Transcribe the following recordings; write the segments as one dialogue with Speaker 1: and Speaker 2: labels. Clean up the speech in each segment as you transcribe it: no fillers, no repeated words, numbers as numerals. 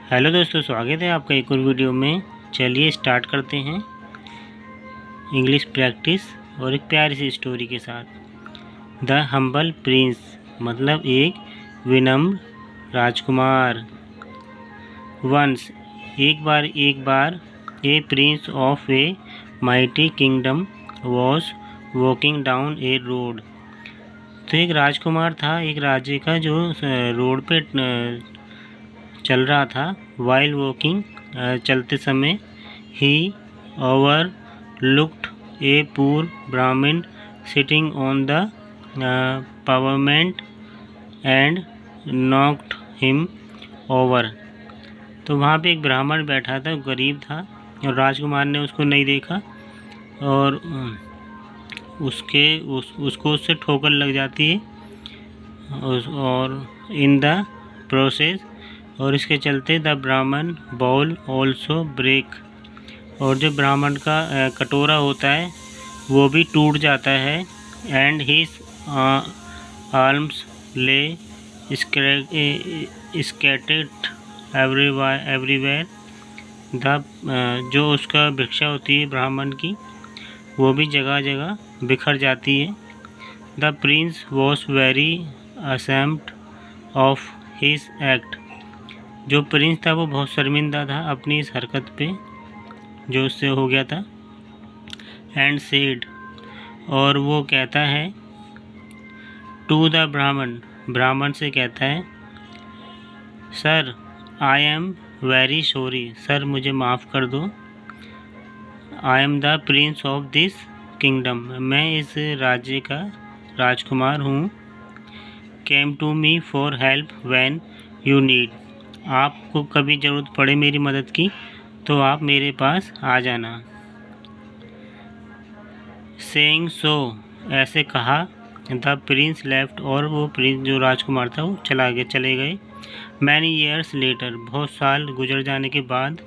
Speaker 1: Hello दोस्तों, स्वागत है आपका एक और वीडियो में। चलिए स्टार्ट करते हैं इंग्लिश प्रैक्टिस और एक प्यारी सी स्टोरी के साथ। द हम्बल प्रिंस मतलब एक विनम्र राजकुमार। वंस एक बार a prince of a mighty kingdom was walking down a road. तो एक राजकुमार था एक राज्य का जो रोड पे चल रहा था। वाइल वॉकिंग चलते समय ही over looked a poor Brahmin sitting on the pavement and knocked him over. तो वहाँ पे एक ब्राह्मण बैठा था, गरीब था, और राजकुमार ने उसको नहीं देखा और उसको उससे ठोकर लग जाती है और इन द प्रोसेस, और इसके चलते द ब्राह्मण बाउल ऑल्सो ब्रेक, और जो ब्राह्मण का कटोरा होता है वो भी टूट जाता है। एंड हिज आर्म्स ले स्कैटर्ड एवरीवेयर। द जो उसका भिक्षा होती है ब्राह्मण की वो भी जगह जगह बिखर जाती है। The Prince was very ashamed of his act. जो प्रिंस था वो बहुत शर्मिंदा था अपनी इस हरकत पे जो उससे हो गया था। एंड सेड, और वो कहता है टू द ब्राह्मण से कहता है, sir I am very sorry, sir मुझे माफ़ कर दो। I am the prince of this kingdom, मैं इस राज्य का राजकुमार हूँ। Came to me for help when you need, आपको कभी ज़रूरत पड़े मेरी मदद की तो आप मेरे पास आ जाना। सेइंग सो, ऐसे कहा, द प्रिंस लेफ्ट, और वो प्रिंस जो राजकुमार था वो चले गए। मैनी ईयर्स लेटर, बहुत साल गुजर जाने के बाद,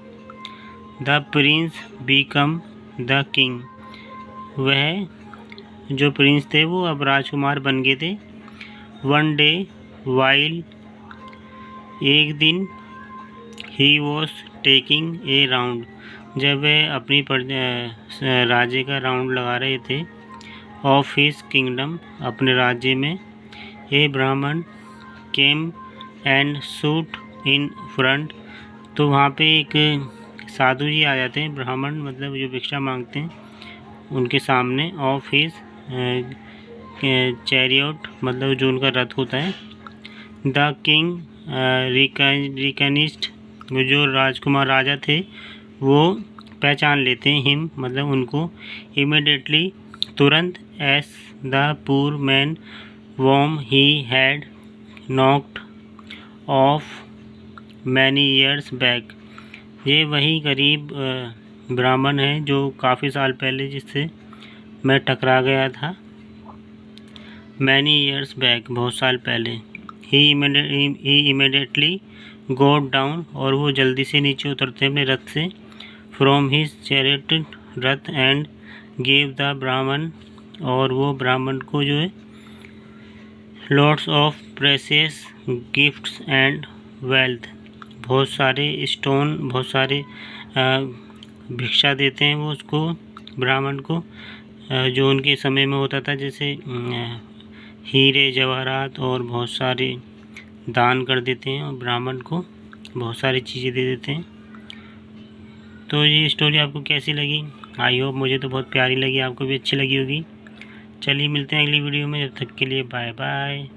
Speaker 1: the Prince become the king, वह जो प्रिंस थे वो अब राजकुमार बन गए थे। वन डे वाइल, एक दिन, he was taking A round, जब वह अपनी राज्य का राउंड लगा रहे थे, ऑफ हिज किंगडम, अपने राज्य में, ए ब्राह्मण came and suit in front, तो वहाँ पे एक साधु जी आ जाते हैं, ब्राह्मण मतलब जो भिक्षा मांगते हैं, उनके सामने, ऑफ हिज चैरियट मतलब जो उनका रथ होता है। द किंग रिकग्निज्ड, जो राजकुमार राजा थे वो पहचान लेते हैं हिम मतलब उनको। इमीडिएटली, तुरंत, as the poor man whom he had knocked off many years back, ये वही गरीब ब्राह्मण है जो काफ़ी साल पहले जिससे मैं टकरा गया था। मैनी ईयर्स बैक, बहुत साल पहले। ही इमीडिएटली गोट डाउन, और वो जल्दी से नीचे उतरते अपने रथ से, from his chariot, Rath, and gave the ब्राह्मण, और वो ब्राह्मण को जो है lots of precious gifts and wealth, बहुत सारे स्टोन, बहुत सारे भिक्षा देते हैं वो उसको, ब्राह्मण को, जो उनके समय में होता था, जैसे हीरे जवाहरात और बहुत सारे दान कर देते हैं और ब्राह्मण को बहुत सारी चीज़ें दे देते हैं। तो ये स्टोरी आपको कैसी लगी? आई होप मुझे तो बहुत प्यारी लगी, आपको भी अच्छी लगी होगी। चलिए मिलते हैं अगली वीडियो में, जब तक के लिए बाय बाय।